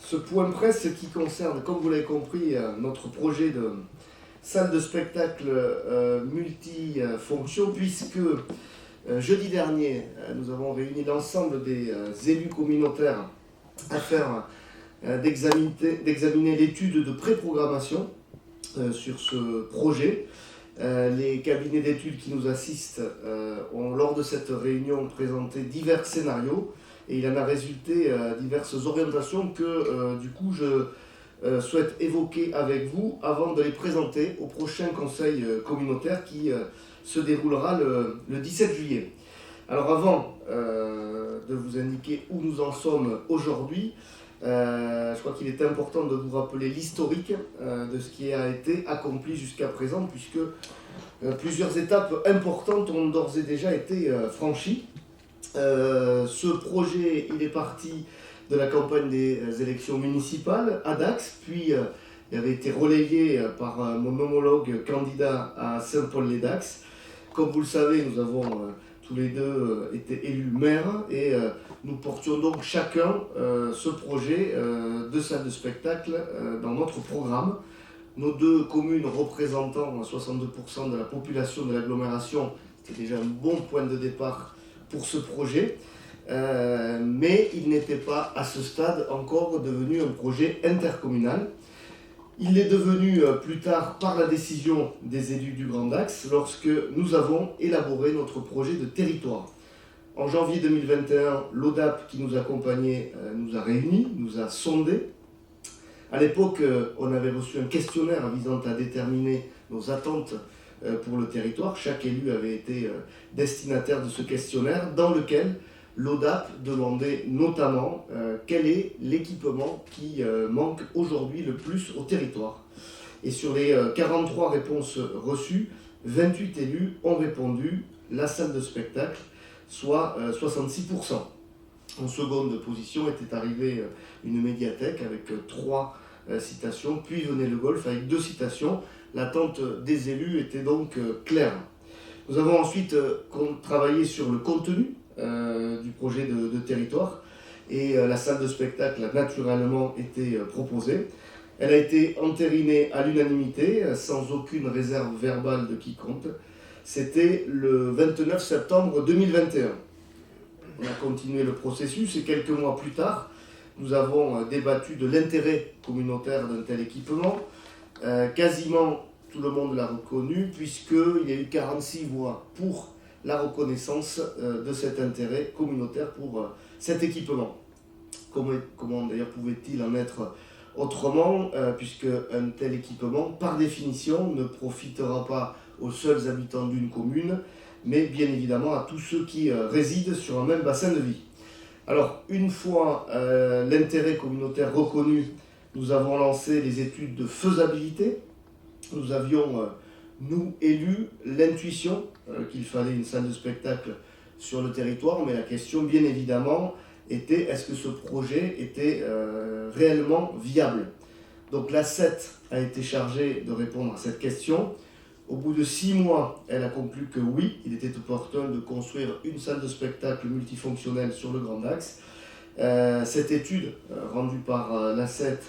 ce point presse qui concerne, comme vous l'avez compris, notre projet de salle de spectacle multifonction, puisque jeudi dernier, nous avons réuni l'ensemble des élus communautaires afin d'examiner l'étude de pré-programmation sur ce projet. Les cabinets d'études qui nous assistent ont, lors de cette réunion, présenté divers scénarios et il en a résulté diverses orientations que du coup je souhaite évoquer avec vous avant de les présenter au prochain conseil communautaire qui se déroulera le 17 juillet. Alors avant de vous indiquer où nous en sommes aujourd'hui, je crois qu'il est important de vous rappeler l'historique de ce qui a été accompli jusqu'à présent, puisque plusieurs étapes importantes ont d'ores et déjà été franchies. Ce projet, il est parti de la campagne des élections municipales à Dax, puis il avait été relayé par mon homologue candidat à Saint-Paul-les-Dax. Comme vous le savez, nous avons tous les deux été élus maires et nous portions donc chacun ce projet de salle de spectacle dans notre programme. Nos deux communes représentant 62% de la population de l'agglomération, c'était déjà un bon point de départ pour ce projet, mais il n'était pas à ce stade encore devenu un projet intercommunal. Il l'est devenu plus tard par la décision des élus du Grand Dax lorsque nous avons élaboré notre projet de territoire. En janvier 2021, l'ODAP qui nous accompagnait nous a réunis, nous a sondés. À l'époque, on avait reçu un questionnaire visant à déterminer nos attentes pour le territoire. Chaque élu avait été destinataire de ce questionnaire dans lequel l'ODAP demandait notamment quel est l'équipement qui manque aujourd'hui le plus au territoire. Et sur les 43 réponses reçues, 28 élus ont répondu la salle de spectacle, soit 66%. En seconde position était arrivée une médiathèque avec 3 citations, puis venait le golf avec 2 citations. L'attente des élus était donc claire. Nous avons ensuite travaillé sur le contenu du projet de territoire et la salle de spectacle a naturellement été proposée. Elle a été entérinée à l'unanimité, sans aucune réserve verbale de quiconque. C'était le 29 septembre 2021. On a continué le processus et quelques mois plus tard, nous avons débattu de l'intérêt communautaire d'un tel équipement. Quasiment tout le monde l'a reconnu puisqu'il y a eu 46 voix pour la reconnaissance de cet intérêt communautaire pour cet équipement. Comment d'ailleurs pouvait-il en être autrement, puisque un tel équipement, par définition, ne profitera pas aux seuls habitants d'une commune, mais bien évidemment à tous ceux qui résident sur un même bassin de vie. Alors, une fois l'intérêt communautaire reconnu, nous avons lancé les études de faisabilité. Nous avions, nous, élus, l'intuition qu'il fallait une salle de spectacle sur le territoire, mais la question, bien évidemment, était est-ce que ce projet était réellement viable. Donc l'ACET a été chargée de répondre à cette question. Au bout de 6 mois, elle a conclu que oui, il était opportun de construire une salle de spectacle multifonctionnelle sur le Grand Dax. Cette étude, rendue par l'ACET,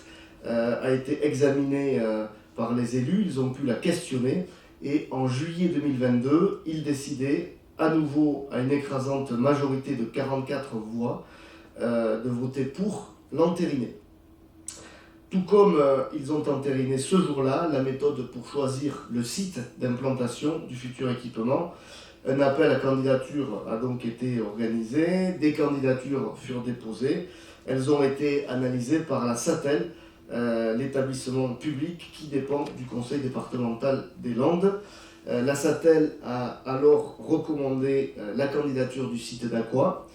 a été examinée par les élus, ils ont pu la questionner, et en juillet 2022, ils décidaient, à nouveau à une écrasante majorité de 44 voix, de voter pour l'entériner. Tout comme ils ont entériné ce jour-là la méthode pour choisir le site d'implantation du futur équipement. Un appel à candidature a donc été organisé, des candidatures furent déposées, elles ont été analysées par la SATEL, l'établissement public qui dépend du conseil départemental des Landes. La SATEL a alors recommandé la candidature du site d'Aqua,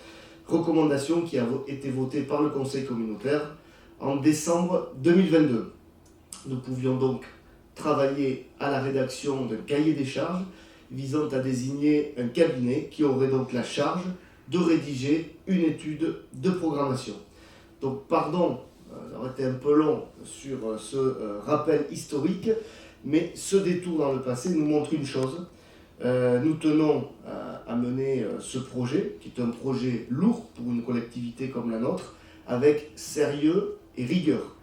recommandation qui a été votée par le conseil communautaire en décembre 2022. Nous pouvions donc travailler à la rédaction d'un cahier des charges visant à désigner un cabinet qui aurait donc la charge de rédiger une étude de programmation. Donc pardon, ça aurait été un peu long sur ce rappel historique, mais ce détour dans le passé nous montre une chose. Nous tenons à mener ce projet, qui est un projet lourd pour une collectivité comme la nôtre, avec sérieux et rigueur.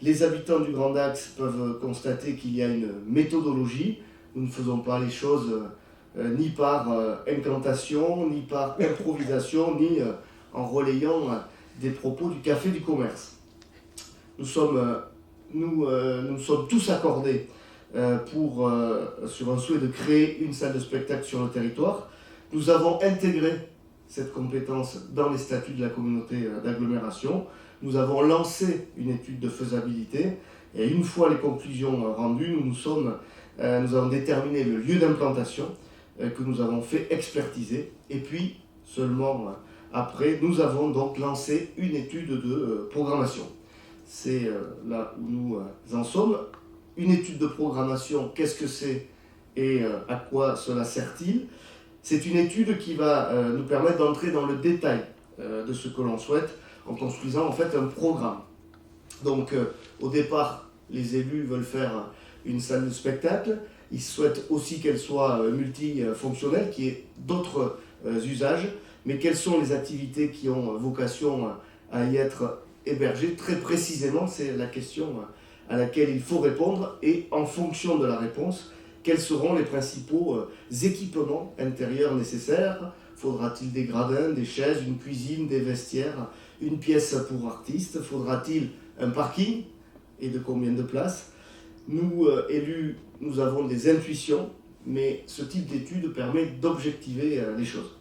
Les habitants du Grand Axe peuvent constater qu'il y a une méthodologie. Nous ne faisons pas les choses ni par incantation, ni par improvisation, ni en relayant des propos du café du commerce. Nous sommes tous accordés sur un souhait de créer une salle de spectacle sur le territoire. Nous avons intégré cette compétence dans les statuts de la communauté d'agglomération. Nous avons lancé une étude de faisabilité et une fois les conclusions rendues, nous avons déterminé le lieu d'implantation que nous avons fait expertiser et puis seulement après, nous avons donc lancé une étude de programmation. C'est là où nous en sommes. Une étude de programmation, qu'est-ce que c'est et à quoi cela sert-il? C'est une étude qui va nous permettre d'entrer dans le détail de ce que l'on souhaite en construisant en fait un programme. Donc au départ, les élus veulent faire une salle de spectacle. Ils souhaitent aussi qu'elle soit multifonctionnelle, qu'il y ait d'autres usages. Mais quelles sont les activités qui ont vocation à y être hébergées? Très précisément, c'est la question à laquelle il faut répondre. Et en fonction de la réponse, quels seront les principaux équipements intérieurs nécessaires? Faudra-t-il des gradins, des chaises, une cuisine, des vestiaires, une pièce pour artistes? Faudra-t-il un parking? Et de combien de places? Nous, élus, nous avons des intuitions, mais ce type d'étude permet d'objectiver les choses.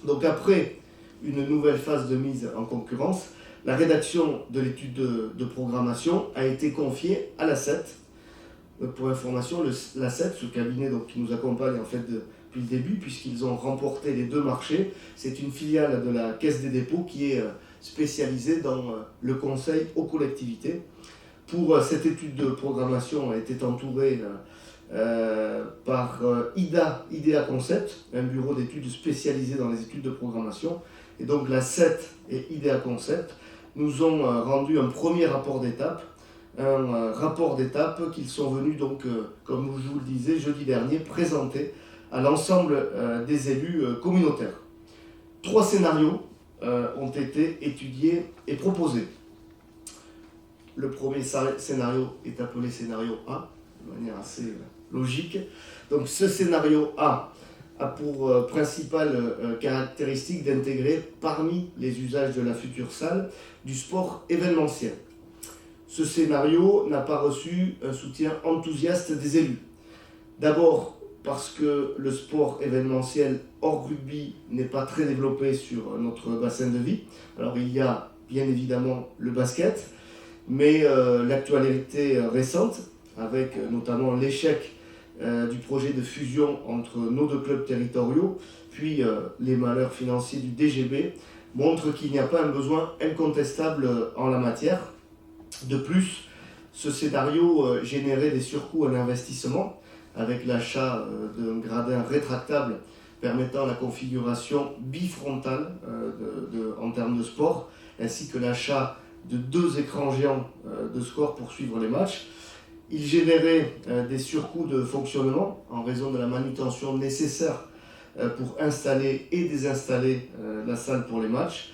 Donc après une nouvelle phase de mise en concurrence, la rédaction de l'étude de programmation a été confiée à l'ACET. Pour information, l'ACET, ce cabinet qui nous accompagne en fait depuis le début, puisqu'ils ont remporté les 2 marchés, c'est une filiale de la Caisse des dépôts qui est spécialisée dans le conseil aux collectivités. Pour cette étude de programmation, elle était entourée par IDEA Concept, un bureau d'études spécialisé dans les études de programmation. Et donc l'ACET et IDEA Concept nous ont rendu un premier rapport d'étape, qu'ils sont venus donc, comme je vous le disais, jeudi dernier, présenter à l'ensemble des élus communautaires. 3 scénarios ont été étudiés et proposés. Le premier scénario est appelé scénario A, de manière assez logique. Donc ce scénario A a pour principale caractéristique d'intégrer parmi les usages de la future salle du sport événementiel. Ce scénario n'a pas reçu un soutien enthousiaste des élus. D'abord parce que le sport événementiel hors rugby n'est pas très développé sur notre bassin de vie. Alors il y a bien évidemment le basket, mais l'actualité récente, avec notamment l'échec du projet de fusion entre nos 2 clubs territoriaux, puis les malheurs financiers du DGB, montre qu'il n'y a pas un besoin incontestable en la matière. De plus, ce scénario générait des surcoûts en investissement, avec l'achat d'un gradin rétractable permettant la configuration bifrontale en termes de sport, ainsi que l'achat de 2 écrans géants de score pour suivre les matchs. Il générait des surcoûts de fonctionnement en raison de la manutention nécessaire pour installer et désinstaller la salle pour les matchs.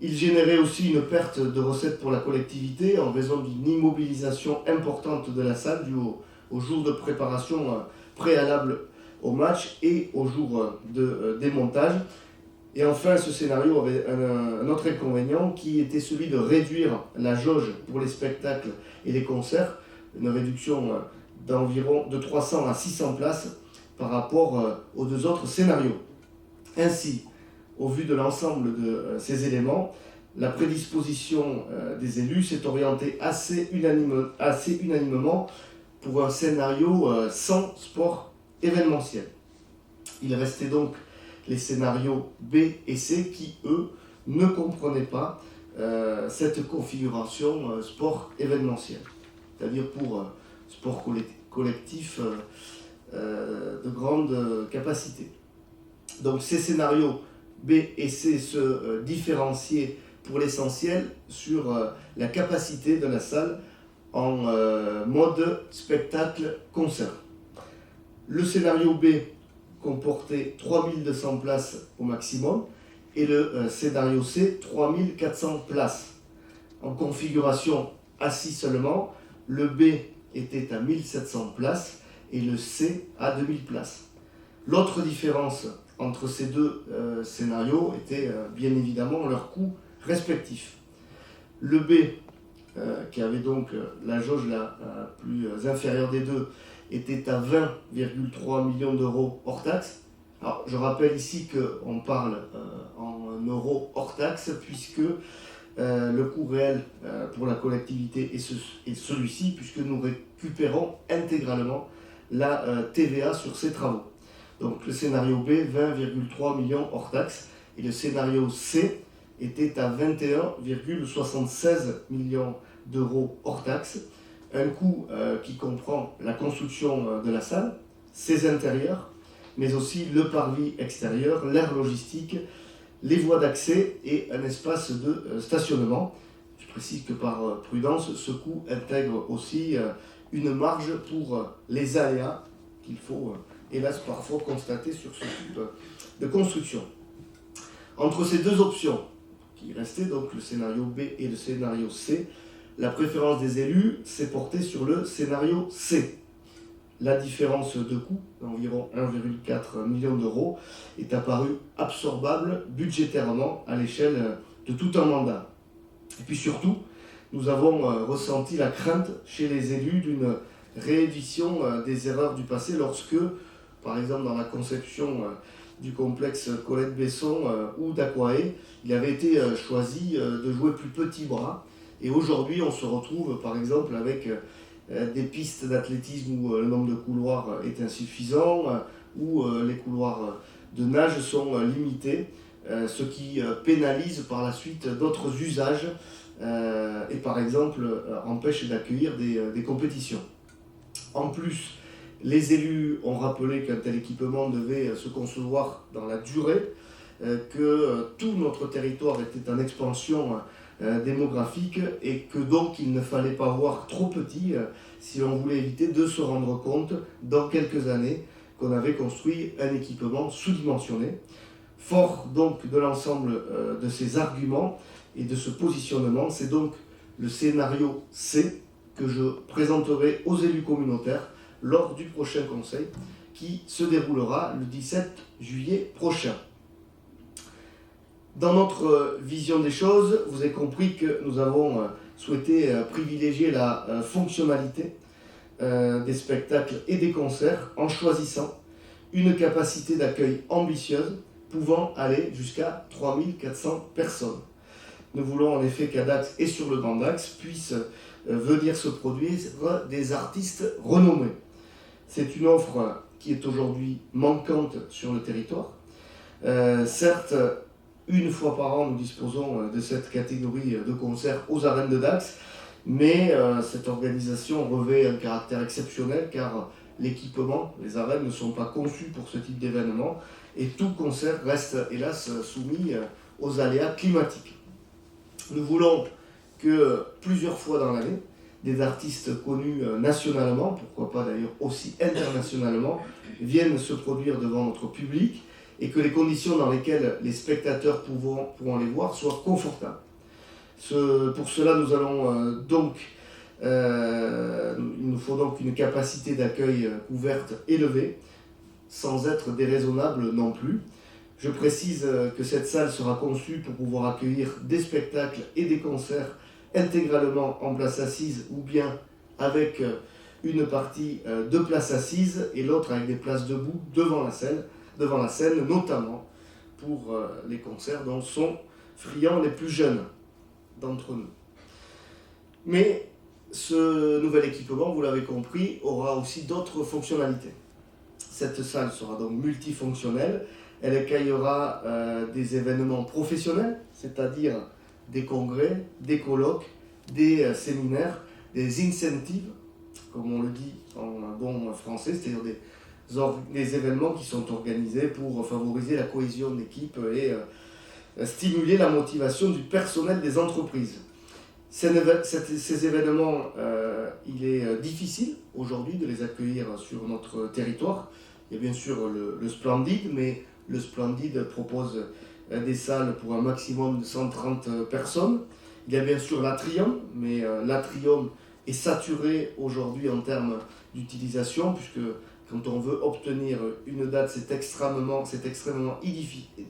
Il générait aussi une perte de recettes pour la collectivité en raison d'une immobilisation importante de la salle due au jour de préparation préalable au match et au jour de démontage. Et enfin, ce scénario avait un autre inconvénient qui était celui de réduire la jauge pour les spectacles et les concerts, une réduction d'environ de 300 à 600 places par rapport aux 2 autres scénarios. Ainsi, au vu de l'ensemble de ces éléments, la prédisposition des élus s'est orientée assez unanimement pour un scénario sans sport événementiel. Il restait donc les scénarios B et C qui, eux, ne comprenaient pas cette configuration sport événementiel, c'est-à-dire pour sport collectif de grande capacité. Donc ces scénarios B et C se différenciaient pour l'essentiel sur la capacité de la salle en mode spectacle-concert. Le scénario B comportait 3200 places au maximum et le scénario C 3400 places. en configuration assis seulement. Le B était à 1700 places et le C à 2000 places. L'autre différence entre ces deux scénarios était bien évidemment leur coût respectif. Le B, qui avait donc la jauge la plus inférieure des deux, était à 20,3 millions d'euros hors taxe. Alors, je rappelle ici qu'on parle en euros hors taxe, puisque le coût réel pour la collectivité est celui-ci, puisque nous récupérons intégralement la TVA sur ces travaux. Donc le scénario B, 20,3 millions hors taxe, et le scénario C était à 21,76 millions d'euros hors taxe, un coût qui comprend la construction de la salle, ses intérieurs, mais aussi le parvis extérieur, l'aire logistique, les voies d'accès et un espace de stationnement. Je précise que par prudence, ce coût intègre aussi une marge pour les aléas qu'il faut hélas parfois constater sur ce type de construction. Entre ces deux options, qui restaient donc le scénario B et le scénario C, la préférence des élus s'est portée sur le scénario C. La différence de coût, d'environ 1,4 million d'euros, est apparue absorbable budgétairement à l'échelle de tout un mandat. Et puis surtout, nous avons ressenti la crainte chez les élus d'une réédition des erreurs du passé lorsque, par exemple dans la conception du complexe Colette-Besson ou d'Aquae, il avait été choisi de jouer plus petit bras. Et aujourd'hui, on se retrouve par exemple avec des pistes d'athlétisme où le nombre de couloirs est insuffisant, où les couloirs de nage sont limités, ce qui pénalise par la suite d'autres usages et par exemple empêche d'accueillir des compétitions. En plus, les élus ont rappelé qu'un tel équipement devait se concevoir dans la durée, que tout notre territoire était en expansion démographique et que donc il ne fallait pas voir trop petit si l'on voulait éviter de se rendre compte dans quelques années qu'on avait construit un équipement sous-dimensionné. Fort donc de l'ensemble de ces arguments et de ce positionnement, c'est donc le scénario C que je présenterai aux élus communautaires lors du prochain conseil qui se déroulera le 17 juillet prochain. Dans notre vision des choses, vous avez compris que nous avons souhaité privilégier la fonctionnalité des spectacles et des concerts en choisissant une capacité d'accueil ambitieuse pouvant aller jusqu'à 3400 personnes. Nous voulons en effet qu'à Dax et sur le Grand Dax puissent venir se produire des artistes renommés. C'est une offre qui est aujourd'hui manquante sur le territoire. Certes, une fois par an, nous disposons de cette catégorie de concerts aux arènes de Dax, mais cette organisation revêt un caractère exceptionnel car l'équipement, les arènes ne sont pas conçues pour ce type d'événement et tout concert reste hélas soumis aux aléas climatiques. Nous voulons que plusieurs fois dans l'année, des artistes connus nationalement, pourquoi pas d'ailleurs aussi internationalement, viennent se produire devant notre public et que les conditions dans lesquelles les spectateurs pourront les voir soient confortables. Pour cela, nous allons il nous faut donc une capacité d'accueil ouverte élevée, sans être déraisonnable non plus. Je précise que cette salle sera conçue pour pouvoir accueillir des spectacles et des concerts intégralement en place assise ou bien avec une partie de place assise et l'autre avec des places debout devant la scène, notamment pour les concerts dont sont friands les plus jeunes d'entre nous. Mais ce nouvel équipement, vous l'avez compris, aura aussi d'autres fonctionnalités. Cette salle sera donc multifonctionnelle. Elle accueillera des événements professionnels, c'est-à-dire des congrès, des colloques, des séminaires, des incentives, comme on le dit en bon français, c'est-à-dire des événements qui sont organisés pour favoriser la cohésion d'équipe et stimuler la motivation du personnel des entreprises. Ces événements, il est difficile aujourd'hui de les accueillir sur notre territoire. Il y a bien sûr le Splendid, mais le Splendid propose des salles pour un maximum de 130 personnes. Il y a bien sûr l'Atrium, mais l'Atrium est saturé aujourd'hui en termes d'utilisation, puisque quand on veut obtenir une date, c'est extrêmement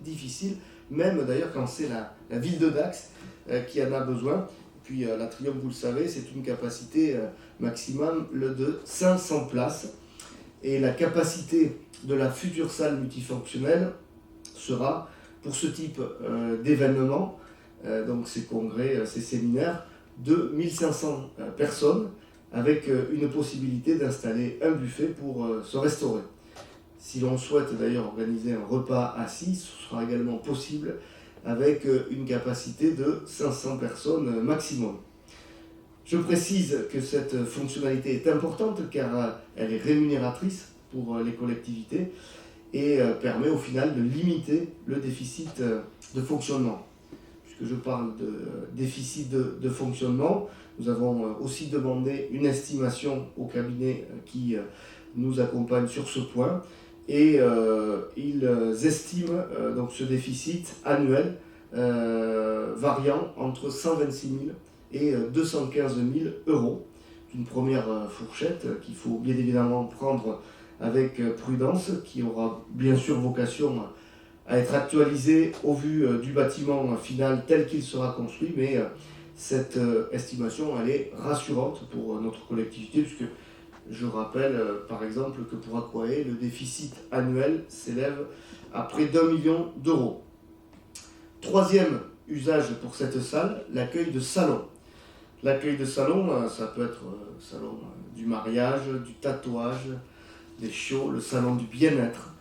difficile, même d'ailleurs quand c'est la ville de Dax qui en a besoin. Puis l'Atrium, vous le savez, c'est une capacité maximum de 500 places. Et la capacité de la future salle multifonctionnelle sera, pour ce type d'événement, donc ces congrès, ces séminaires, de 1500 personnes, avec une possibilité d'installer un buffet pour se restaurer. Si l'on souhaite d'ailleurs organiser un repas assis, ce sera également possible avec une capacité de 500 personnes maximum. Je précise que cette fonctionnalité est importante car elle est rémunératrice pour les collectivités et permet au final de limiter le déficit de fonctionnement. Puisque je parle de déficit de fonctionnement, nous avons aussi demandé une estimation au cabinet qui nous accompagne sur ce point et ils estiment donc ce déficit annuel variant entre 126 000 et 215 000 euros. C'est une première fourchette qu'il faut bien évidemment prendre avec prudence, qui aura bien sûr vocation à être actualisée au vu du bâtiment final tel qu'il sera construit, mais cette estimation elle est rassurante pour notre collectivité, puisque je rappelle par exemple que pour Aquae, le déficit annuel s'élève à près d'1 million d'euros. Troisième usage pour cette salle, l'accueil de salons. L'accueil de salon, ça peut être le salon du mariage, du tatouage, des shows, le salon du bien-être.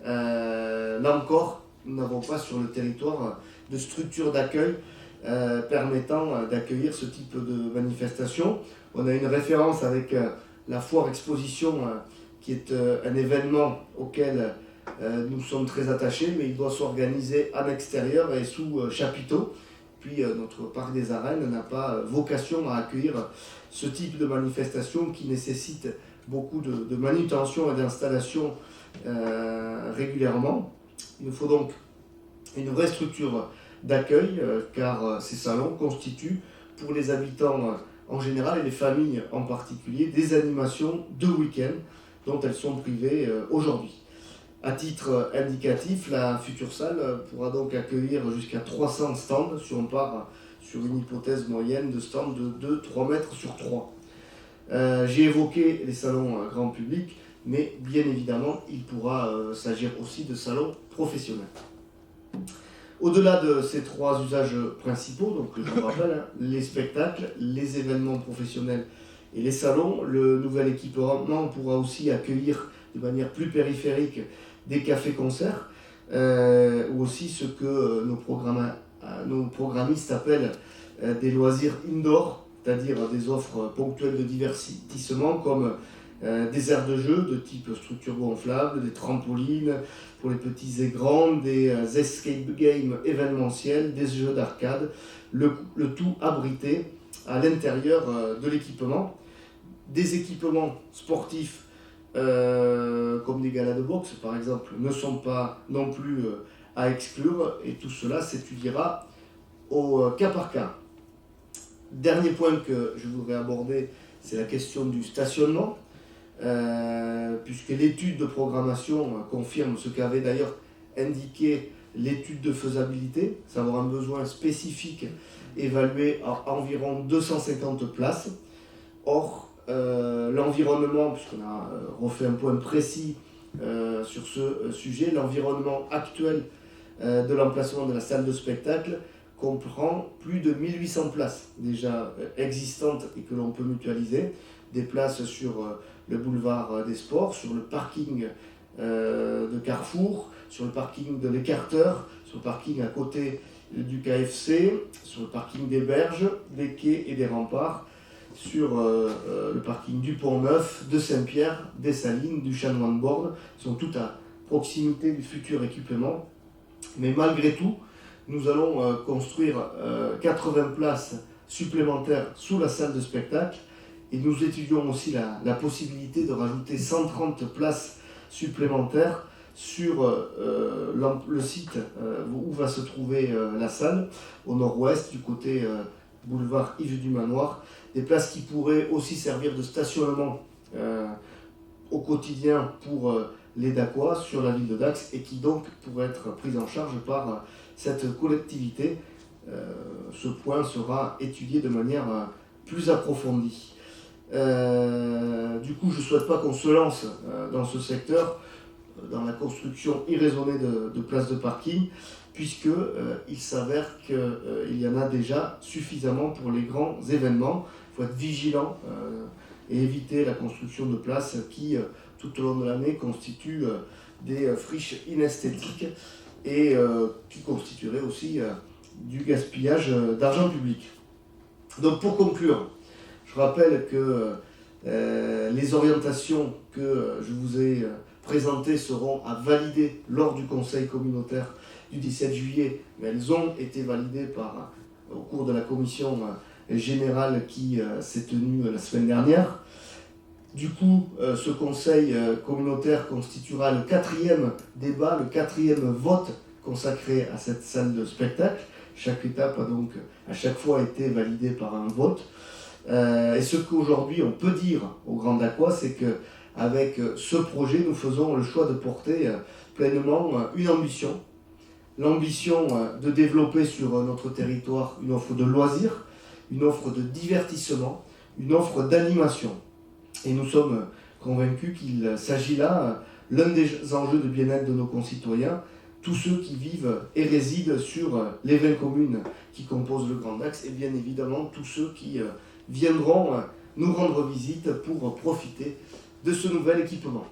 Là encore, nous n'avons pas sur le territoire de structure d'accueil permettant d'accueillir ce type de manifestation. On a une référence avec la foire exposition qui est un événement auquel nous sommes très attachés, mais il doit s'organiser en extérieur et sous chapiteau. Puis notre parc des arènes n'a pas vocation à accueillir ce type de manifestation qui nécessite beaucoup de manutention et d'installation régulièrement. Il nous faut donc une vraie structure d'accueil car ces salons constituent pour les habitants en général et les familles en particulier des animations de week-end dont elles sont privées aujourd'hui. À titre indicatif, la future salle pourra donc accueillir jusqu'à 300 stands si on part sur une hypothèse moyenne de stands de 2-3 mètres sur 3. J'ai évoqué les salons grand public, mais bien évidemment, il pourra s'agir aussi de salons professionnels. Au-delà de ces trois usages principaux, donc je vous rappelle, les spectacles, les événements professionnels et les salons, le nouvel équipement pourra aussi accueillir de manière plus périphérique des cafés-concerts, ou aussi ce que nos programmistes appellent des loisirs indoor, c'est-à-dire des offres ponctuelles de divertissement comme des aires de jeu de type structure gonflable, des trampolines pour les petits et grands, des escape games événementiels, des jeux d'arcade, le tout abrité à l'intérieur de l'équipement. Des équipements sportifs comme des galas de boxe par exemple ne sont pas non plus à exclure et tout cela s'étudiera au cas par cas. Dernier point que je voudrais aborder, c'est la question du stationnement, puisque l'étude de programmation confirme ce qu'avait d'ailleurs indiqué l'étude de faisabilité, savoir un besoin spécifique évalué à environ 250 places. Or, l'environnement, puisqu'on a refait un point précis sur ce sujet, l'environnement actuel de l'emplacement de la salle de spectacle comprend plus de 1800 places déjà existantes et que l'on peut mutualiser. Des places sur le boulevard des Sports, sur le parking de Carrefour, sur le parking de l'Écarteur, sur le parking à côté du KFC, sur le parking des Berges, des Quais et des Remparts, sur le parking du Pont-Neuf, de Saint-Pierre, des Salines, du Chanoine-Borne, sont toutes à proximité du futur équipement. Mais malgré tout, nous allons construire 80 places supplémentaires sous la salle de spectacle et nous étudions aussi la possibilité de rajouter 130 places supplémentaires sur le site où va se trouver la salle, au nord-ouest, du côté boulevard Yves du Manoir, des places qui pourraient aussi servir de stationnement au quotidien pour les Dacois sur la ville de Dax et qui donc pourraient être prises en charge par cette collectivité. Ce point sera étudié de manière plus approfondie. Du coup, je ne souhaite pas qu'on se lance dans ce secteur, dans la construction irraisonnée de places de parking, puisqu'il s'avère qu'il y en a déjà suffisamment pour les grands événements. Il faut être vigilant et éviter la construction de places qui, tout au long de l'année, constituent des friches inesthétiques et qui constitueraient aussi du gaspillage d'argent public. Donc pour conclure, je rappelle que les orientations que je vous ai présentées seront à valider lors du conseil communautaire du 17 juillet, mais elles ont été validées au cours de la commission générale qui s'est tenue la semaine dernière. Du coup, ce conseil communautaire constituera le 4e débat, le 4e vote consacré à cette salle de spectacle. Chaque étape a donc à chaque fois été validée par un vote. Et ce qu'aujourd'hui on peut dire au Grand Dacois, c'est qu'avec ce projet, nous faisons le choix de porter pleinement une ambition. L'ambition de développer sur notre territoire une offre de loisirs, une offre de divertissement, une offre d'animation. Et nous sommes convaincus qu'il s'agit là l'un des enjeux de bien-être de nos concitoyens, tous ceux qui vivent et résident sur les 20 communes qui composent le Grand Dax et bien évidemment tous ceux qui viendront nous rendre visite pour profiter de ce nouvel équipement.